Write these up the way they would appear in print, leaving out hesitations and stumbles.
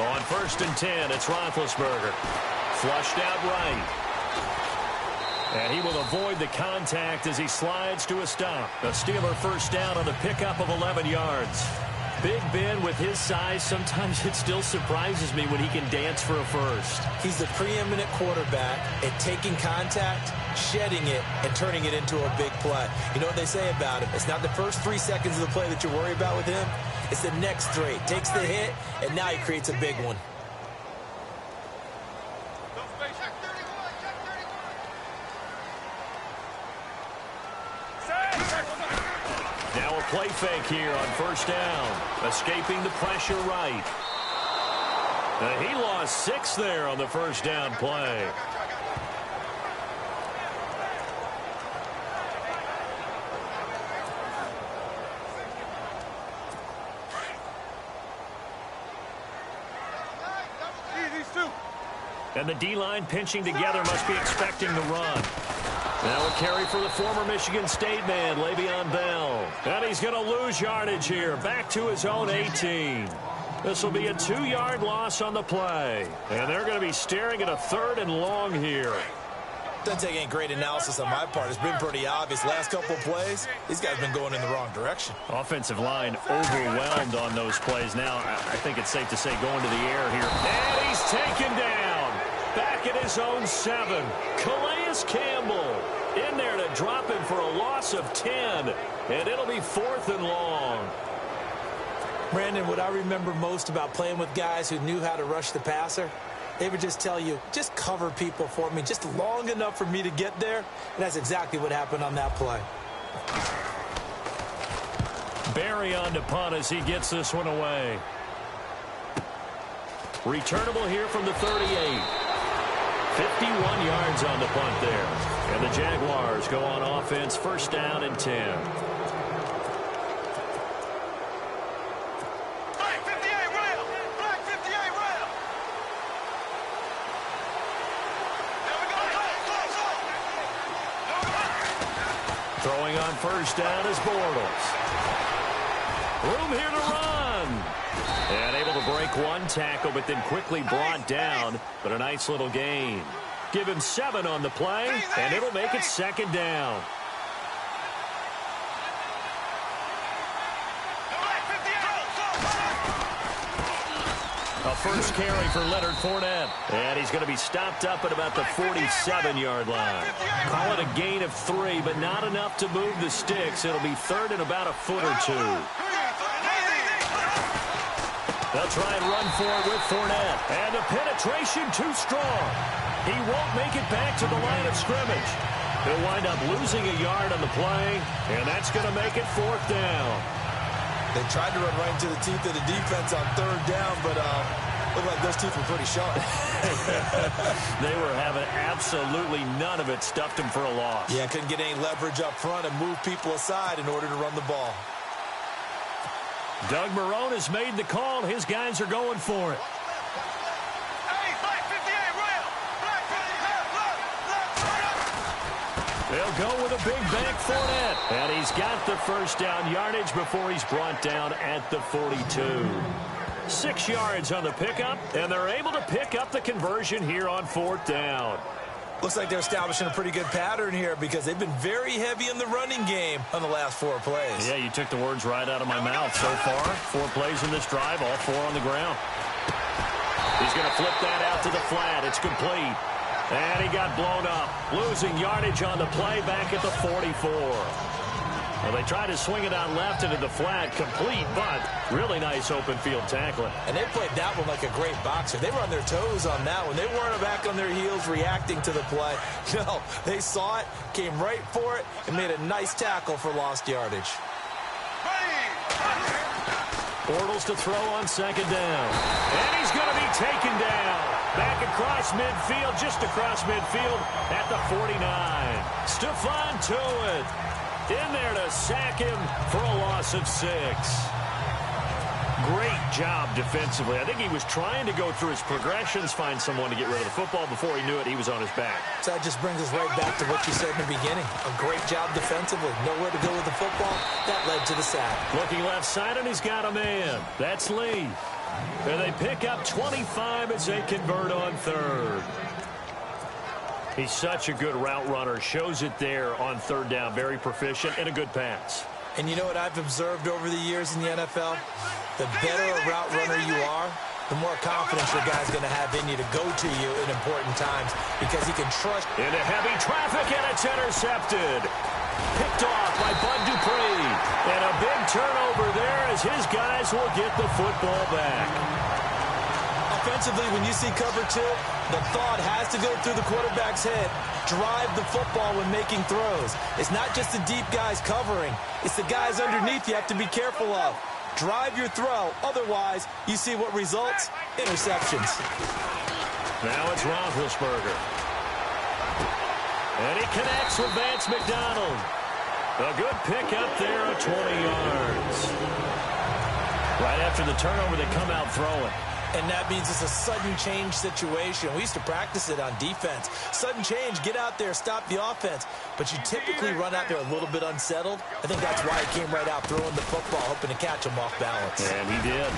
On 1st and 10, it's Roethlisberger. Flushed out right. And he will avoid the contact as he slides to a stop. A Steeler first down on the pickup of 11 yards. Big Ben, with his size, sometimes it still surprises me when he can dance for a first. He's the preeminent quarterback at taking contact, shedding it, and turning it into a big play. You know what they say about him? It's not the first 3 seconds of the play that you're worried about with him. It's the next 3. Takes the hit, and now he creates a big one. Now a play fake here on 1st down. Escaping the pressure right. He lost 6 there on the 1st down play. And the D-line pinching together must be expecting the run. Now a carry for the former Michigan State man, Le'Veon Bell. And he's going to lose yardage here, back to his own 18. This will be a 2-yard loss on the play. And they're going to be staring at a 3rd and long here. Doesn't take any great analysis on my part. It's been pretty obvious. Last couple of plays, these guys have been going in the wrong direction. Offensive line overwhelmed on those plays. Now, I think it's safe to say going to the air here. And he's taken down. Back at his own 7. Calais Campbell in there to drop him for a loss of 10. And it'll be 4th and long. Brandon, what I remember most about playing with guys who knew how to rush the passer, they would just tell you, just cover people for me, just long enough for me to get there. And that's exactly what happened on that play. Barry on to punt as he gets this one away. Returnable here from the 38. 51 yards on the punt there. And the Jaguars go on offense, 1st down and 10. Throwing on 1st down is Bortles. Room here to run. And able to break one tackle, but then quickly brought down. But a nice little gain. Give him 7 on the play, and it'll make it 2nd down. A first carry for Leonard Fournette. And he's going to be stopped up at about the 47-yard line. Call it a gain of 3, but not enough to move the sticks. It'll be 3rd and about a foot or 2. They'll try and run for it with Fournette. And the penetration too strong. He won't make it back to the line of scrimmage. He'll wind up losing a yard on the play, and that's going to make it 4th down. They tried to run right into the teeth of the defense on 3rd down, but looked like those teeth were pretty sharp. They were having absolutely none of it. Stuffed him for a loss. Yeah, couldn't get any leverage up front and move people aside in order to run the ball. Doug Marrone has made the call. His guys are going for it. They'll go with a big bank Fournette. And he's got the 1st down yardage before he's brought down at the 42. 6 yards on the pickup, and they're able to pick up the conversion here on 4th down. Looks like they're establishing a pretty good pattern here because they've been very heavy in the running game on the last 4 plays. Yeah, you took the words right out of my mouth. So far, 4 plays in this drive, all 4 on the ground. He's going to flip that out to the flat. It's complete. And he got blown up, losing yardage on the play back at the 44. Well, they tried to swing it out left into the flat, complete, but really nice open field tackling. And they played that one like a great boxer. They were on their toes on that one. They weren't back on their heels reacting to the play. No, they saw it, came right for it, and made a nice tackle for lost yardage. Bortles to throw on 2nd down. And he's going to be taken down. Back across midfield, just across midfield at the 49. Stephon Tuitt in there to sack him for a loss of 6. Great job defensively. I think he was trying to go through his progressions, find someone to get rid of the football. Before he knew it, he was on his back. So that just brings us right back to what you said in the beginning. A great job defensively. Nowhere to go with the football. That led to the sack. Looking left side, and he's got a man. That's Lee. And they pick up 25 as they convert on third. He's such a good route runner. Shows it there on third down. Very proficient and a good pass. And you know what I've observed over the years in the NFL? The better a route runner you are, the more confidence your guy's going to have in you to go to you in important times because he can trust. Into heavy traffic, and it's intercepted. Picked off by Bud Dupree. And a big turnover there as his guys will get the football back. Offensively, when you see cover two, the thought has to go through the quarterback's head. Drive the football when making throws. It's not just the deep guys covering. It's the guys underneath you have to be careful of. Drive your throw. Otherwise, you see what results? Interceptions. Now it's Roethlisberger. And he connects with Vance McDonald. A good pick up there at 20 yards. Right after the turnover, they come out throwing. And that means it's a sudden change situation. We used to practice it on defense. Sudden change, get out there, stop the offense. But you typically run out there a little bit unsettled. I think that's why he came right out throwing the football, hoping to catch him off balance. And he did.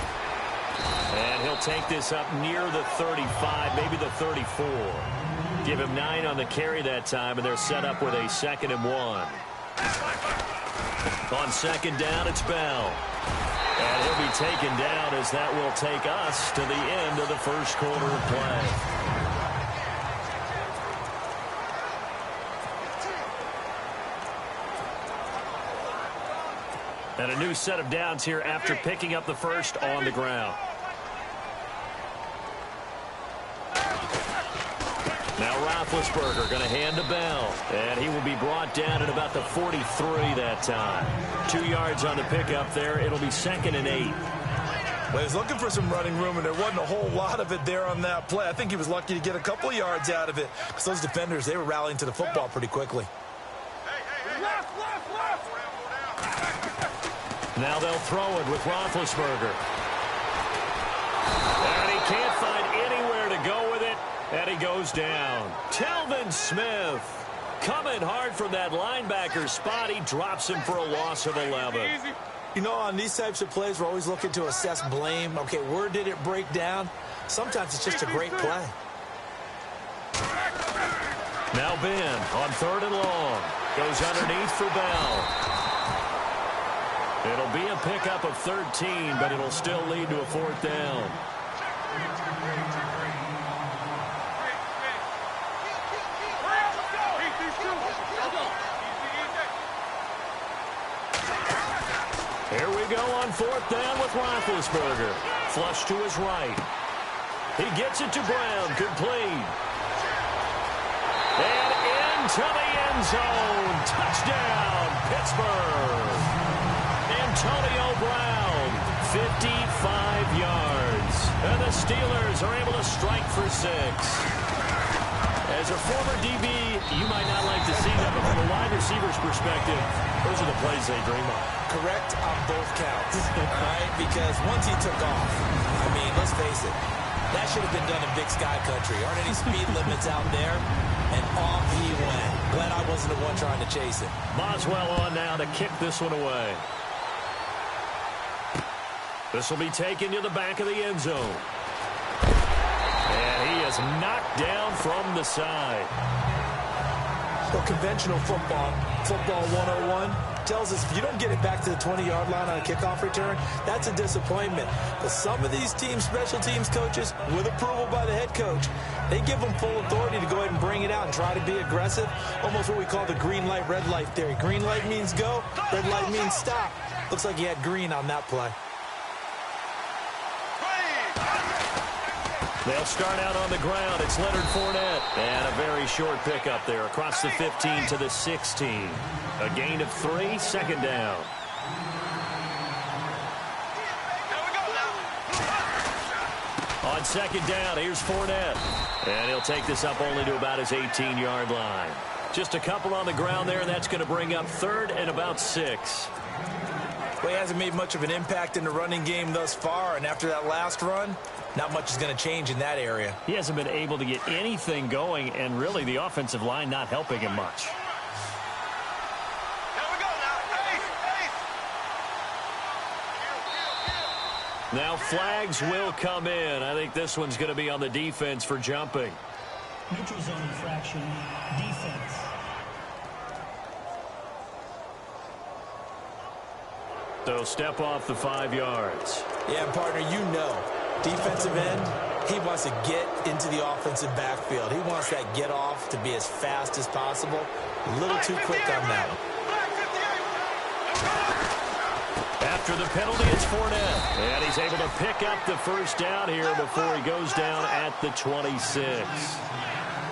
And he'll take this up near the 35, maybe the 34. Give him 9 on the carry that time, and they're set up with a 2nd and 1. On 2nd down, it's Bell. And he'll be taken down as that will take us to the end of the first quarter of play. And a new set of downs here after picking up the first on the ground. Now Roethlisberger going to hand to Bell. And he will be brought down at about the 43 that time. 2 yards on the pickup there. It'll be 2nd and 8. Well, he was looking for some running room, and there wasn't a whole lot of it there on that play. I think he was lucky to get a couple of yards out of it. Because those defenders, they were rallying to the football pretty quickly. Now they'll throw it with Roethlisberger. And he can't find anywhere to go with it. And he goes down. Telvin Smith coming hard from that linebacker spot. He drops him for a loss of 11. You know, on these types of plays, we're always looking to assess blame. Okay, where did it break down? Sometimes it's just a great play. Now Ben on 3rd and long. Goes underneath for Bell. It'll be a pickup of 13, but it'll still lead to a 4th down. Here we go on 4th down with Roethlisberger. Flush to his right. He gets it to Brown. Complete. And into the end zone. Touchdown, Pittsburgh. Antonio Brown, 55 yards. And the Steelers are able to strike for 6. As a former DB, you might not like to see that, but from a wide receiver's perspective, those are the plays they dream of. Correct on both counts, right? Because once he took off, I mean, let's face it, that should have been done in Big Sky Country. Aren't any speed limits out there? And off he went. Glad I wasn't the one trying to chase him. Boswell on now to kick this one away. This will be taken to the back of the end zone. And he is knocked down from the side. Well, conventional football 101, tells us if you don't get it back to the 20-yard line on a kickoff return, that's a disappointment. But some of these teams, special teams coaches, with approval by the head coach, they give them full authority to go ahead and bring it out and try to be aggressive. Almost what we call the green light, red light theory. Green light means go, red light means stop. Looks like he had green on that play. They'll start out on the ground. It's Leonard Fournette. And a very short pickup there across the 15 to the 16. A gain of 3, 2nd down. On 2nd down, here's Fournette. And he'll take this up only to about his 18-yard line. Just a couple on the ground there, and that's going to bring up 3rd and about 6. Well, he hasn't made much of an impact in the running game thus far, and after that last run, not much is going to change in that area. He hasn't been able to get anything going, and really the offensive line not helping him much. Now flags will come in. I think this one's going to be on the defense for jumping. Neutral zone infraction, defense. So step off the 5 yards. Yeah, partner, you know, defensive end, he wants to get into the offensive backfield. He wants that get off to be as fast as possible. A little too quick on that one. After the penalty, it's Fournette. And he's able to pick up the first down here before he goes down at the 26.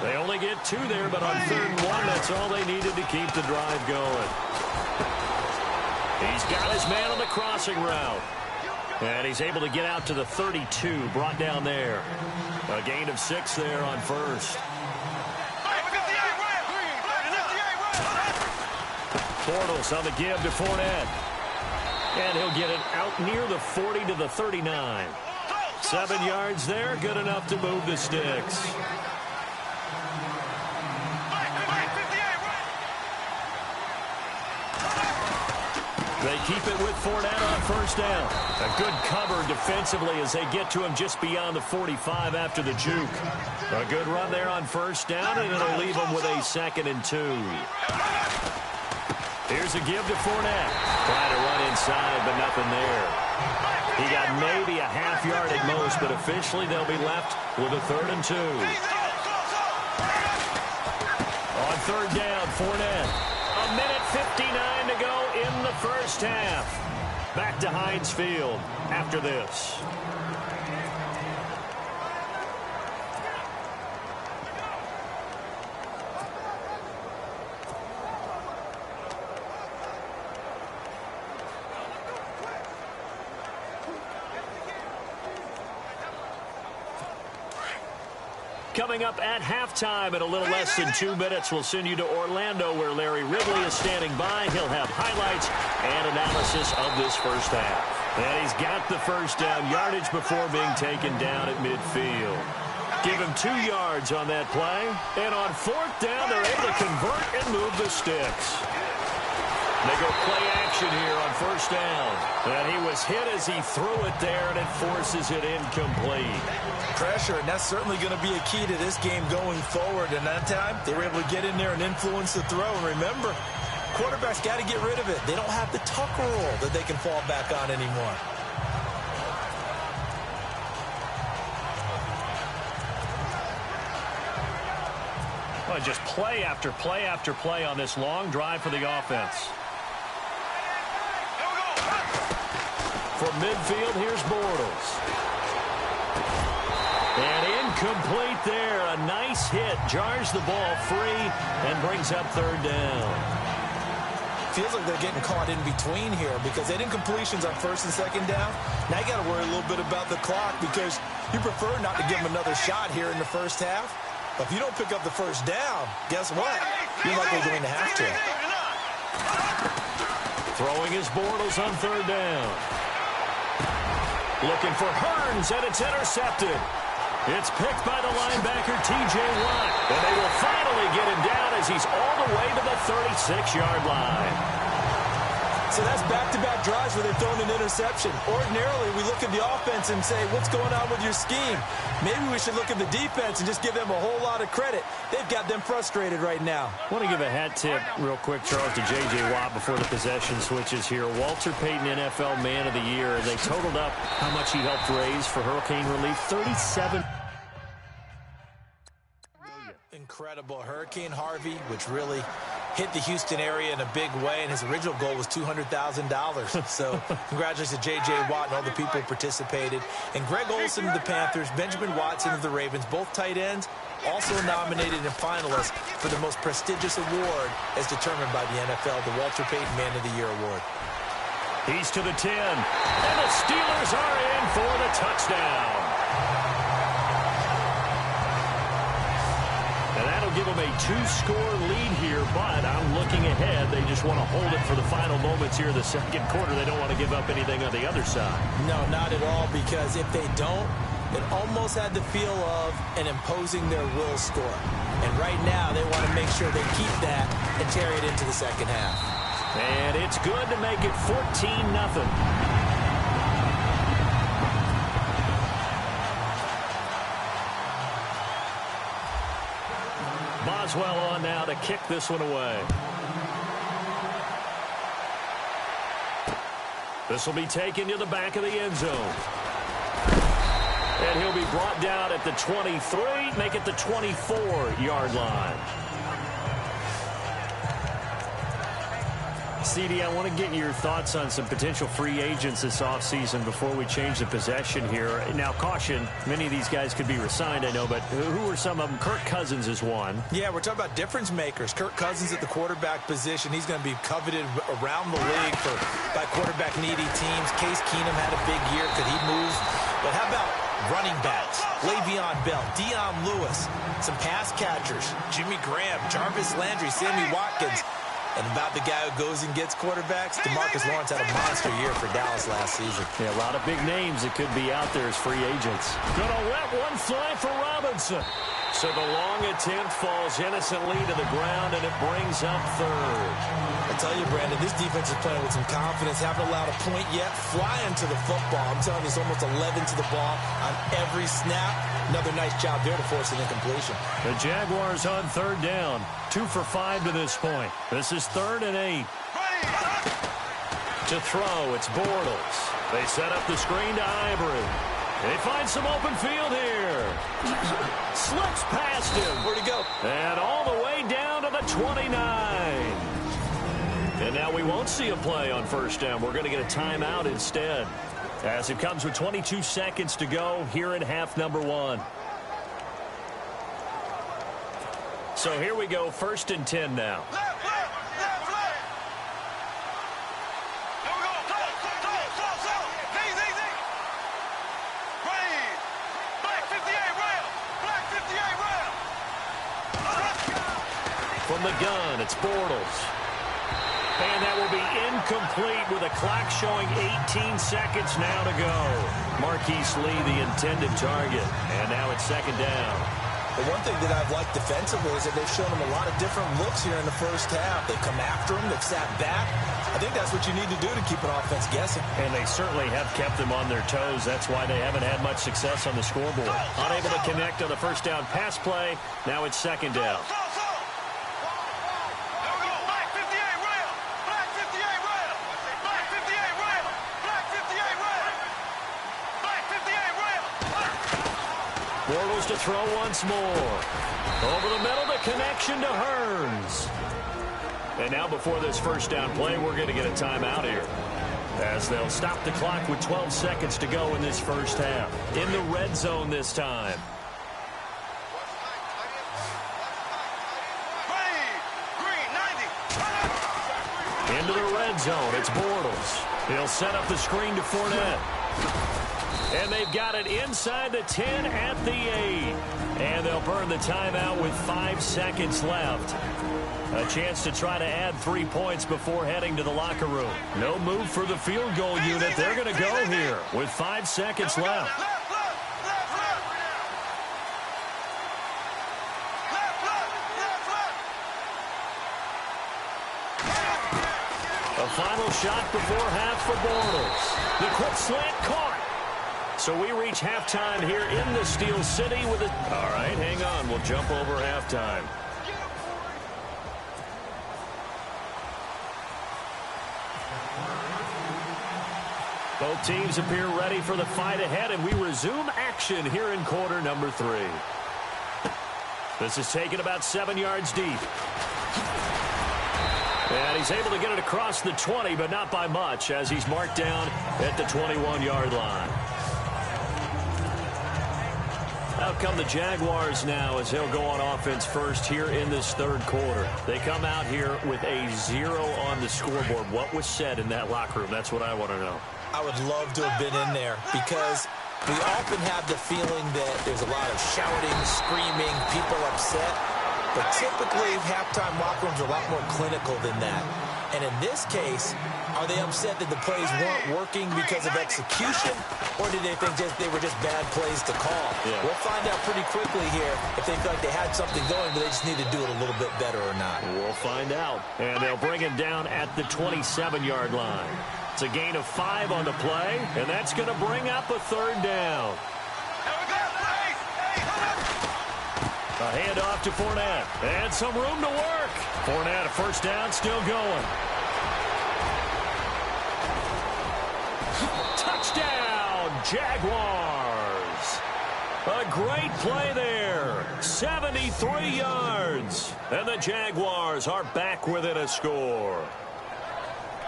They only get 2 there, but on 3rd and 1, that's all they needed to keep the drive going. He's got his man on the crossing route. And he's able to get out to the 32, brought down there. A gain of 6 there on 1st. Bortles on the give to Fournette. And he'll get it out near the 40 to the 39. 7 yards there, good enough to move the sticks. They keep it with Fournette on 1st down. A good cover defensively as they get to him just beyond the 45 after the juke. A good run there on 1st down, and it'll leave them with a 2nd and 2. Here's a give to Fournette. Trying to run inside, but nothing there. He got maybe a half yard at most, but officially they'll be left with a 3rd and 2. On 3rd down, Fournette. A minute 59 to go in the 1st half. Back to Heinz Field after this. Coming up at halftime in a little less than 2 minutes, we'll send you to Orlando where Larry Ridley is standing by. He'll have highlights and analysis of this 1st half. And he's got the 1st down yardage before being taken down at midfield. Give him 2 yards on that play. And on 4th down, they're able to convert and move the sticks. They go play action here on 1st down. And he was hit as he threw it there, and it forces it incomplete. Pressure, and that's certainly going to be a key to this game going forward. And that time, they were able to get in there and influence the throw. And remember, quarterbacks got to get rid of it. They don't have the tuck rule that they can fall back on anymore. Well, just play after play after play on this long drive for the offense. From midfield, here's Bortles. And incomplete there. A nice hit. Jars the ball free and brings up 3rd down. Feels like they're getting caught in between here because they did incompletions on 1st and 2nd down. Now you got to worry a little bit about the clock because you prefer not to give them another shot here in the 1st half. But if you don't pick up the 1st down, guess what? You're likely going to have to. Throwing his Bortles on 3rd down. Looking for Hearns, and it's intercepted. It's picked by the linebacker, T.J. Watt. And they will finally get him down as he's all the way to the 36-yard line. So that's back-to-back drives where they've thrown an interception. Ordinarily, we look at the offense and say, what's going on with your scheme? Maybe we should look at the defense and just give them a whole lot of credit. They've got them frustrated right now. I want to give a hat tip real quick, Charles, to J.J. Watt before the possession switches here. Walter Payton, NFL Man of the Year. They totaled up how much he helped raise for hurricane relief. 37. Incredible. Hurricane Harvey, which really hit the Houston area in a big way, and his original goal was $200,000. So congratulations to J.J. Watt and all the people who participated. And Greg Olsen of the Panthers, Benjamin Watson of the Ravens, both tight ends, also nominated and finalists for the most prestigious award as determined by the NFL, the Walter Payton Man of the Year Award. He's to the 10, and the Steelers are in for the touchdown. And that'll give them a 2-score lead here, but I'm looking ahead. They just want to hold it for the final moments here in the second quarter. They don't want to give up anything on the other side. No, not at all, because if they don't, it almost had the feel of an imposing their will score. And right now, they want to make sure they keep that and carry it into the second half. And it's good to make it 14-0. Boswell on now to kick this one away. This will be taken to the back of the end zone. And he'll be brought down at the 23, make it the 24-yard line. CD, I want to get your thoughts on some potential free agents this offseason before we change the possession here. Now, caution, many of these guys could be re-signed, I know, but who are some of them? Kirk Cousins is one. Yeah, we're talking about difference makers. Kirk Cousins at the quarterback position. He's going to be coveted around the league by quarterback-needy teams. Case Keenum had a big year. Could he move? But how about running backs? Le'Veon Bell, Dion Lewis, some pass catchers, Jimmy Graham, Jarvis Landry, Sammy Watkins. And about the guy who goes and gets quarterbacks, DeMarcus Lawrence had a monster year for Dallas last season. Yeah, a lot of big names that could be out there as free agents. Gonna let one fly for Robinson. So the long attempt falls innocently to the ground, and it brings up third. I tell you, Brandon, this defense is playing with some confidence. Haven't allowed a point yet. Flying to the football. I'm telling you, it's almost 11 to the ball on every snap. Another nice job there to force an incompletion. The Jaguars on third down. 2 for 5 to this point. This is 3rd and 8. To throw, it's Bortles. They set up the screen to Ivory. They find some open field here. Slips past him. Where'd he go? And all the way down to the 29. And now we won't see a play on first down. We're going to get a timeout instead, as it comes with 22 seconds to go here in half number 1. So here we go, 1st and 10 now. From the gun, it's Bortles. And that will be incomplete with a clock showing 18 seconds now to go. Marquise Lee, the intended target. And now it's 2nd down. The one thing that I've liked defensively is that they've shown him a lot of different looks here in the first half. They've come after him. They've sat back. I think that's what you need to do to keep an offense guessing. And they certainly have kept them on their toes. That's why they haven't had much success on the scoreboard. Unable to connect on the first down pass play. Now it's 2nd down. Bortles to throw once more. Over the middle, the connection to Hearns. And now before this first down play, we're going to get a timeout here, as they'll stop the clock with 12 seconds to go in this first half. In the red zone this time. Into the red zone, it's Bortles. He'll set up the screen to Fournette. And they've got it inside the 10 at the 8. And they'll burn the timeout with 5 seconds left. A chance to try to add 3 points before heading to the locker room. No move for the field goal unit. They're going to go here with 5 seconds left. A final shot before half for Bortles. The quick slant caught. So we reach halftime here in the Steel City with it. All right, hang on. We'll jump over halftime. Both teams appear ready for the fight ahead, and we resume action here in quarter number 3. This is taken about 7 yards deep. And he's able to get it across the 20, but not by much, as he's marked down at the 21-yard line. Out come the Jaguars now, as they'll go on offense first here in this 3rd quarter. They come out here with a 0 on the scoreboard. What was said in that locker room? That's what I want to know. I would love to have been in there, because we often have the feeling that there's a lot of shouting, screaming, people upset. But typically, halftime locker rooms are a lot more clinical than that. And in this case, are they upset that the plays weren't working because of execution, or did they think they were just bad plays to call? Yeah. We'll find out pretty quickly here if they feel like they had something going, but they just need to do it a little bit better or not. We'll find out. And they'll bring him down at the 27-yard line. It's a gain of 5 on the play, and that's going to bring up a third down. A handoff to Fournette. And some room to work. Fournette, a first down, still going. Touchdown, Jaguars. A great play there. 73 yards. And the Jaguars are back within a score.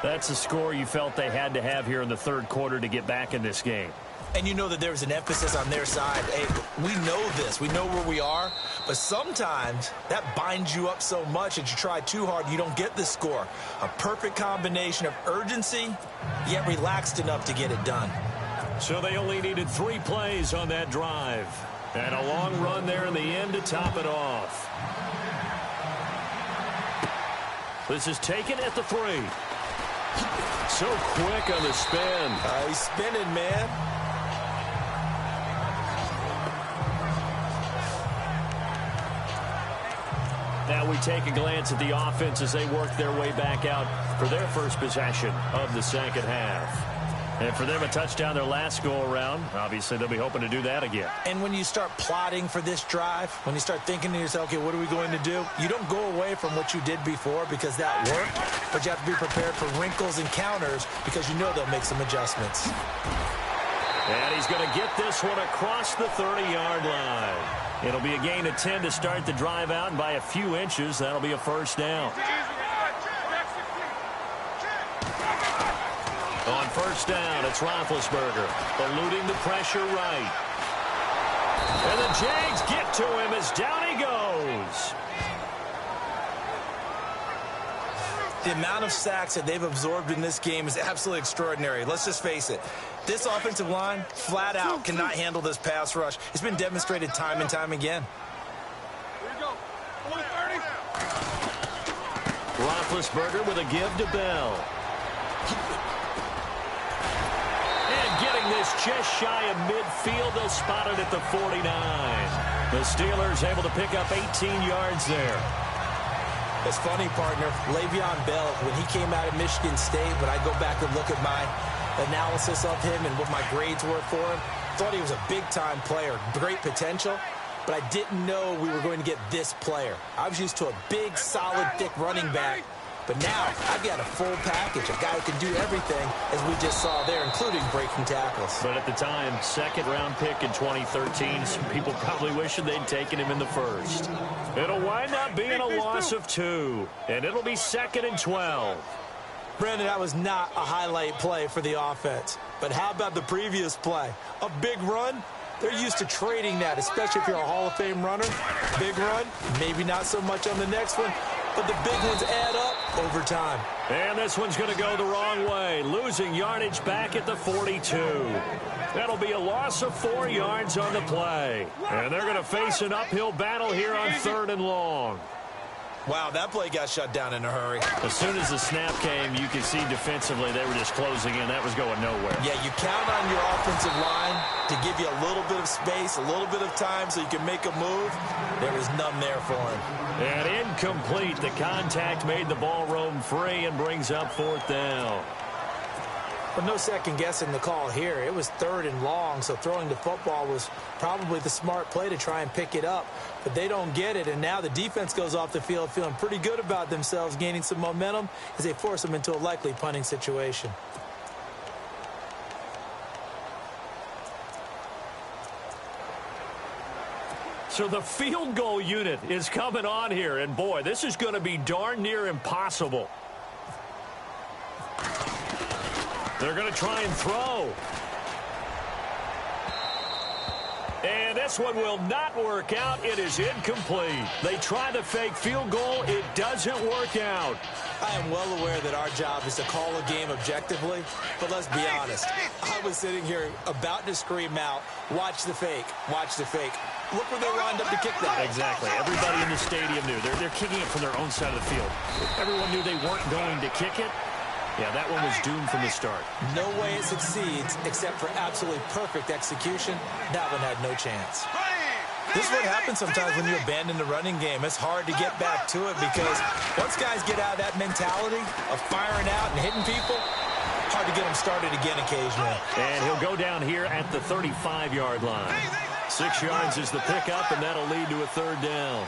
That's a score you felt they had to have here in the third quarter to get back in this game. And you know that there was an emphasis on their side. Hey, we know this. We know where we are. But sometimes that binds you up so much that you try too hard, you don't get the score. A perfect combination of urgency, yet relaxed enough to get it done. So they only needed 3 plays on that drive. And a long run there in the end to top it off. This is taken at the 3. So quick on the spin. He's spinning, man. Now we take a glance at the offense as they work their way back out for their first possession of the second half. And for them, a touchdown their last go-around. Obviously, they'll be hoping to do that again. And when you start plotting for this drive, when you start thinking to yourself, okay, what are we going to do? You don't go away from what you did before because that worked, but you have to be prepared for wrinkles and counters because you know they'll make some adjustments. And he's going to get this one across the 30-yard line. It'll be a gain of 10 to start the drive out, and by a few inches, that'll be a first down. On first down, it's Roethlisberger, eluding the pressure right. And the Jags get to him as down he goes. The amount of sacks that they've absorbed in this game is absolutely extraordinary. Let's just face it. This offensive line, flat out, cannot handle this pass rush. It's been demonstrated time and time again. Here we go. 30. Roethlisberger with a give to Bell. And getting this just shy of midfield, they'll spot it at the 49. The Steelers able to pick up 18 yards there. It's funny, partner. Le'Veon Bell, when he came out of Michigan State, when I go back and look at my analysis of him and what my grades were for him, thought he was a big-time player, great potential, but I didn't know we were going to get this player. I was used to a big, solid, thick running back, but now I've got a full package, a guy who can do everything, as we just saw there, including breaking tackles. But at the time, second-round pick in 2013, some people probably wishing they'd taken him in the first. It'll wind up being a loss of 2, and it'll be 2nd and 12. Brandon, that was not a highlight play for the offense. But how about the previous play? A big run? They're used to trading that, especially if you're a Hall of Fame runner. Big run, maybe not so much on the next one, but the big ones add up over time. And this one's going to go the wrong way, losing yardage back at the 42. That'll be a loss of 4 yards on the play. And they're going to face an uphill battle here on 3rd and long. Wow, that play got shut down in a hurry. As soon as the snap came, you could see defensively they were just closing in. That was going nowhere. Yeah, you count on your offensive line to give you a little bit of space, a little bit of time so you can make a move. There was none there for him. And incomplete. The contact made the ball roam free and brings up 4th down. But no second guessing the call here. It was 3rd and long, so throwing the football was probably the smart play to try and pick it up. But they don't get it, and now the defense goes off the field feeling pretty good about themselves, gaining some momentum as they force them into a likely punting situation. So the field goal unit is coming on here, and boy, this is going to be darn near impossible. They're going to try and throw. And this one will not work out. It is incomplete. They try the fake field goal. It doesn't work out. I am well aware that our job is to call a game objectively, but let's be honest. I was sitting here about to scream out, watch the fake, watch the fake. Look where they lined up to kick that. Exactly. Everybody in the stadium knew. They're kicking it from their own side of the field. Everyone knew they weren't going to kick it. Yeah, that one was doomed from the start. No way it succeeds except for absolutely perfect execution. That one had no chance. This is what happens sometimes when you abandon the running game. It's hard to get back to it because once guys get out of that mentality of firing out and hitting people, hard to get them started again occasionally. And he'll go down here at the 35-yard line. 6 yards is the pickup, and that'll lead to a third down.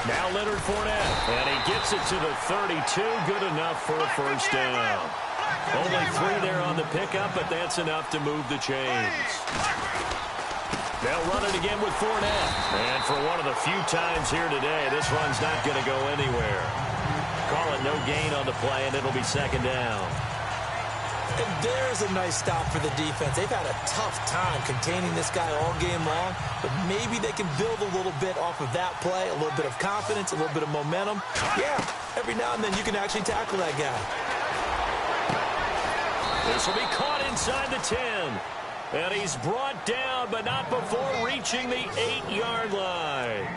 Now Leonard Fournette, and he gets it to the 32. Good enough for a first down. Only 3 there on the pickup, but that's enough to move the chains. They'll run it again with Fournette. And for one of the few times here today, this run's not going to go anywhere. Call it no gain on the play, and it'll be second down. And there's a nice stop for the defense. They've had a tough time containing this guy all game long, but maybe they can build a little bit off of that play, a little bit of confidence, a little bit of momentum. Yeah, every now and then you can actually tackle that guy. This will be caught inside the 10. And he's brought down, but not before reaching the 8-yard line.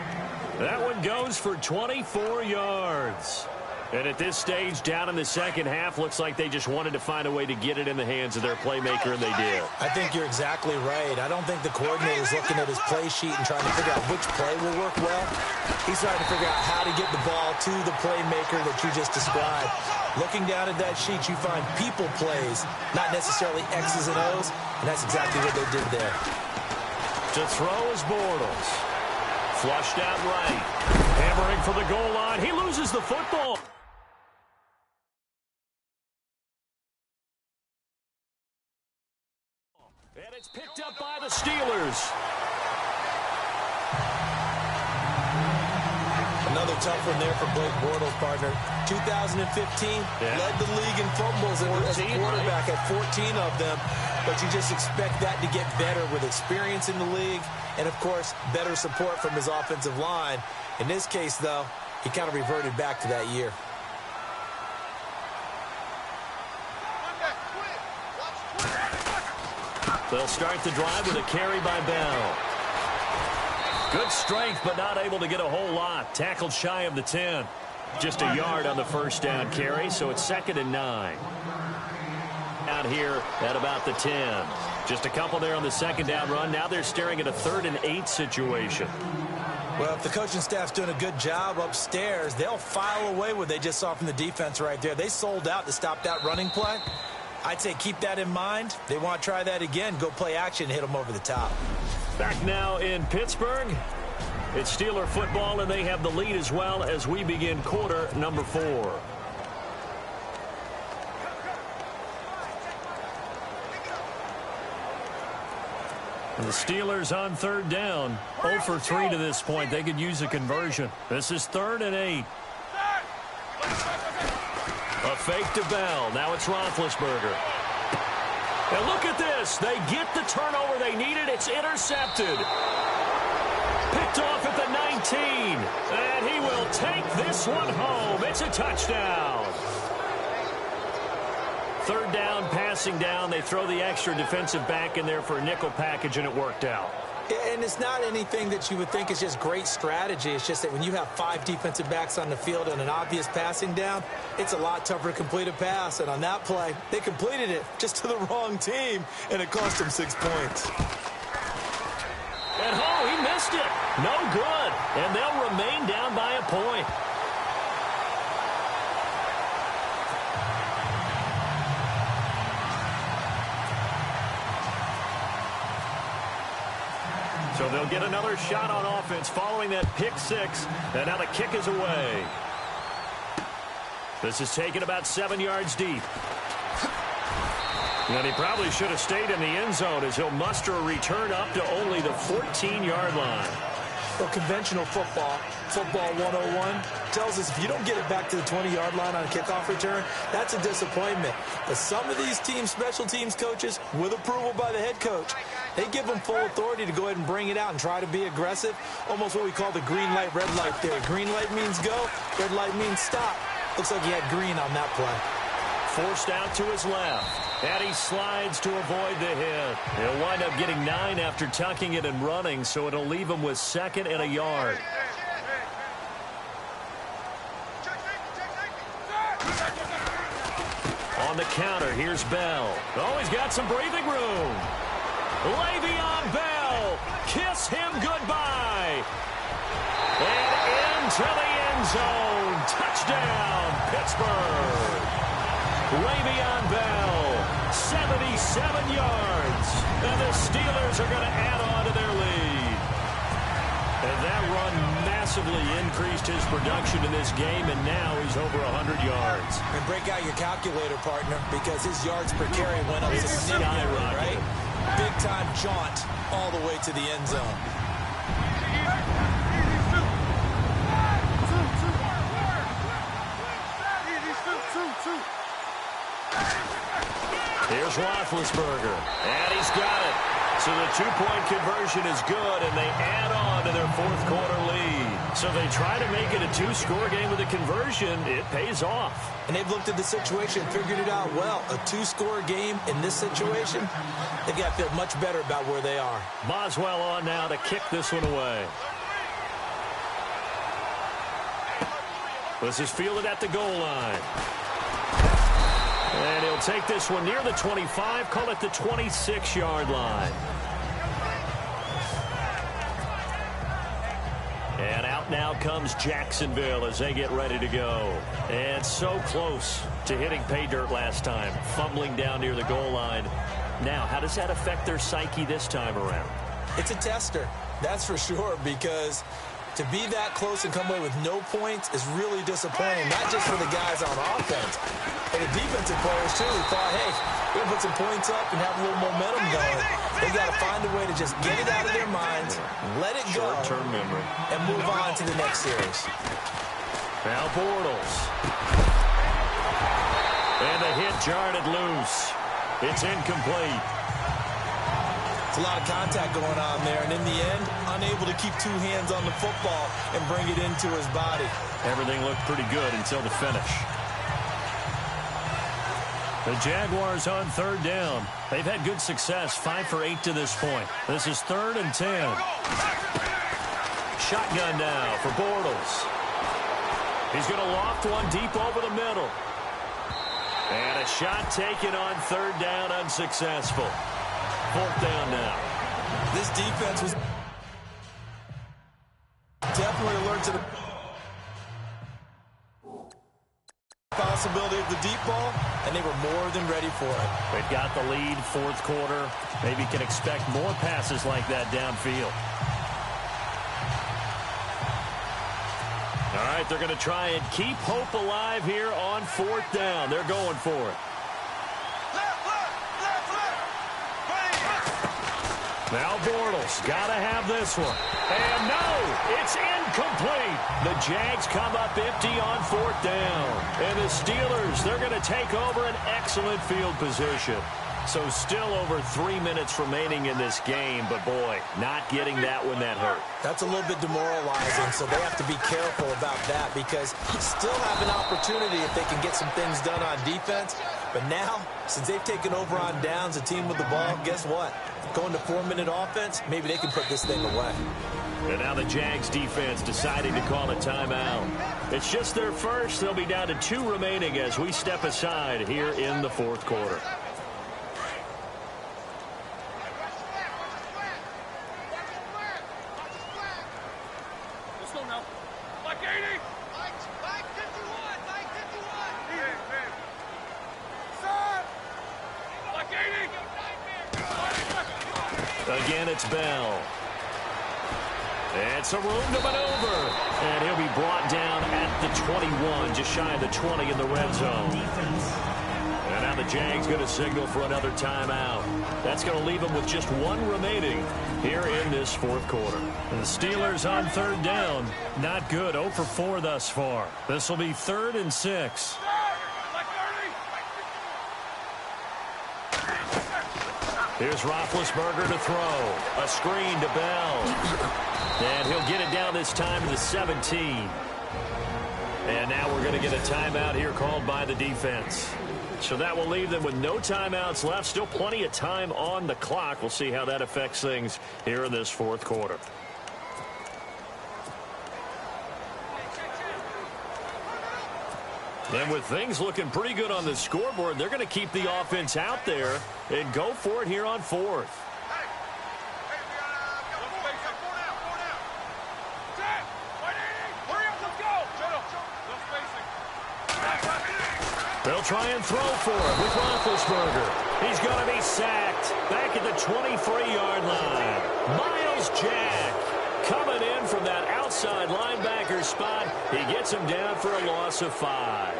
That one goes for 24 yards. And at this stage, down in the second half, looks like they just wanted to find a way to get it in the hands of their playmaker, and they did. I think you're exactly right. I don't think the coordinator is looking at his play sheet and trying to figure out which play will work well. He's trying to figure out how to get the ball to the playmaker that you just described. Looking down at that sheet, you find people plays, not necessarily X's and O's, and that's exactly what they did there. To throw is Bortles. Flushed out right. Hammering for the goal line. He loses the football. And it's picked up by the Steelers. Another tough one there for Blake Bortles, partner. 2015, led the league in fumbles as a quarterback at 14 of them. But you just expect that to get better with experience in the league and, of course, better support from his offensive line. In this case, though, he kind of reverted back to that year. They'll start the drive with a carry by Bell. Good strength, but not able to get a whole lot. Tackled shy of the 10. Just a yard on the first down carry, so it's 2nd and 9. Out here at about the 10. Just a couple there on the second down run. Now they're staring at a 3rd and 8 situation. Well, if the coaching staff's doing a good job upstairs, they'll file away what they just saw from the defense right there. They sold out to stop that running play. I'd say keep that in mind. They want to try that again. Go play action and hit them over the top. Back now in Pittsburgh. It's Steeler football, and they have the lead as well as we begin quarter number 4. And the Steelers on 3rd down. 0 for 3 to this point. They could use a conversion. This is 3rd and 8. A fake to Bell. Now it's Roethlisberger. And look at this. They get the turnover they needed. It's intercepted. Picked off at the 19. And he will take this one home. It's a touchdown. 3rd down, passing down. They throw the extra defensive back in there for a nickel package, and it worked out. And it's not anything that you would think is just great strategy. It's just that when you have 5 defensive backs on the field and an obvious passing down, it's a lot tougher to complete a pass. And on that play, they completed it just to the wrong team, and it cost them 6 points. And he missed it. No good. And they'll remain down by a point. So they'll get another shot on offense following that pick 6. And now the kick is away. This is taken about 7 yards deep. And he probably should have stayed in the end zone as he'll muster a return up to only the 14-yard line. Well, conventional football 101, tells us if you don't get it back to the 20-yard line on a kickoff return, that's a disappointment. But some of these teams, special teams coaches, with approval by the head coach, they give them full authority to go ahead and bring it out and try to be aggressive, almost what we call the green light, red light theory. Green light means go, red light means stop. Looks like he had green on that play. Forced out to his left, and he slides to avoid the hit. He'll wind up getting 9 after tucking it and running, so it'll leave him with 2nd and a yard. On the counter, here's Bell. Oh, he's got some breathing room. Le'Veon Bell, kiss him goodbye. And into the end zone. Touchdown, Pittsburgh. Le'Veon Bell, 77 yards. And the Steelers are going to add on to their lead. And that run massively increased his production in this game, and now he's over 100 yards. And break out your calculator, partner, because his yards per carry went up significantly, right? Big-time jaunt all the way to the end zone. Here's Roethlisberger, and he's got it. So the two-point conversion is good, and they add on to their fourth-quarter lead. So they try to make it a two-score game with a conversion. It pays off. And they've looked at the situation and figured it out well. A two-score game in this situation, they've got to feel much better about where they are. Boswell on now to kick this one away. This is fielded at the goal line. And he'll take this one near the 25, call it the 26-yard line. And out now comes Jacksonville as they get ready to go. And so close to hitting pay dirt last time, fumbling down near the goal line. Now, how does that affect their psyche this time around? It's a tester, that's for sure, because to be that close and come away with no points is really disappointing, not just for the guys on offense, but the defensive players, too, who thought, hey, we're going to put some points up and have a little momentum going. They got to find a way to just get it out of their minds, let it go, short-term memory, and move on to the next series. Now Bortles. And the hit jarred it loose. It's incomplete. A lot of contact going on there, and in the end, unable to keep two hands on the football and bring it into his body. Everything looked pretty good until the finish. The Jaguars on third down. They've had good success, 5 for 8 to this point. This is 3rd and 10. Shotgun now for Bortles. He's going to loft one deep over the middle. And a shot taken on 3rd down, unsuccessful. 4th down now. This defense was definitely alert to the possibility of the deep ball, and they were more than ready for it. They've got the lead, 4th quarter. Maybe can expect more passes like that downfield. All right, they're going to try and keep hope alive here on 4th down. They're going for it. Now Bortles got to have this one. And no, it's incomplete. The Jags come up empty on 4th down. And the Steelers, they're going to take over an excellent field position. So still over 3 minutes remaining in this game. But, boy, not getting that one that hurt. That's a little bit demoralizing, so they have to be careful about that because still have an opportunity if they can get some things done on defense. But now, since they've taken over on downs, a team with the ball, guess what? Going to 4-minute offense, maybe they can put this thing away. And now the Jags defense deciding to call a timeout. It's just their first. They'll be down to 2 remaining as we step aside here in the 4th quarter. Again, it's Bell. It's a room to maneuver. And he'll be brought down at the 21, just shy of the 20 in the red zone. And now the Jags going to signal for another timeout. That's going to leave them with just one remaining here in this fourth quarter. The Steelers on third down. Not good. 0 for 4 thus far. This will be 3rd and 6. Here's Roethlisberger to throw. A screen to Bell. And he'll get it down this time to the 17. And now we're going to get a timeout here called by the defense. So that will leave them with no timeouts left. Still plenty of time on the clock. We'll see how that affects things here in this fourth quarter. And with things looking pretty good on the scoreboard, they're going to keep the offense out there and go for it here on fourth. They'll try and throw for it with Roethlisberger. He's going to be sacked back at the 23-yard line. Miles Jack coming in from that outside linebacker spot. He gets him down for a loss of 5.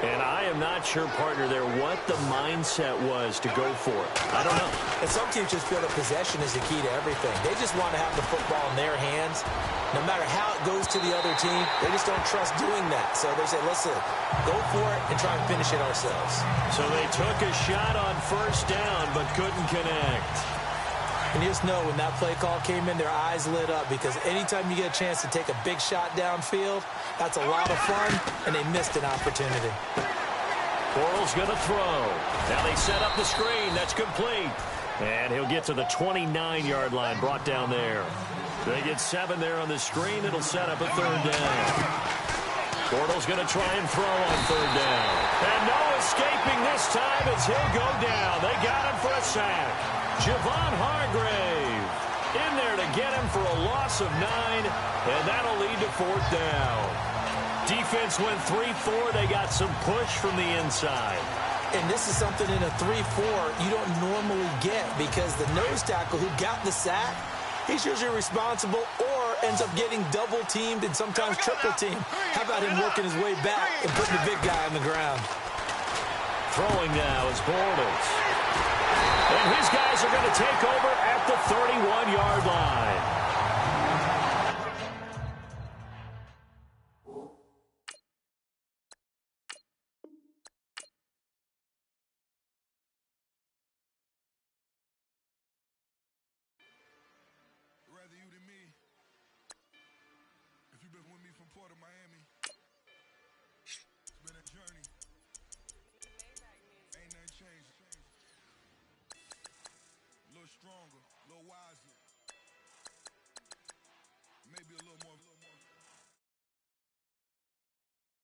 And I am not sure, partner, there what the mindset was to go for it. I don't know. And some teams just feel that possession is the key to everything. They just want to have the football in their hands. No matter how it goes to the other team, they just don't trust doing that. So they say, listen, go for it and try and finish it ourselves. So they took a shot on first down but couldn't connect. And you just know when that play call came in, their eyes lit up because anytime you get a chance to take a big shot downfield, that's a lot of fun, and they missed an opportunity. Bortles going to throw. Now they set up the screen. That's complete. And he'll get to the 29-yard line, brought down there. They get 7 there on the screen. It'll set up a third down. Bortles going to try and throw on third down. And no escaping this time as he'll go down. They got him for a sack. Javon Hargrave in there to get him for a loss of 9, and that'll lead to fourth down. Defense went 3-4. They got some push from the inside. And this is something in a 3-4 you don't normally get because the nose tackle who got the sack, he's usually responsible or ends up getting double-teamed and sometimes triple-teamed. How about him working his way back and putting the big guy on the ground? Throwing now is Bortles. And his guys are going to take over at the 31-yard line. Rather you than me. If you've been with me from Port of Miami.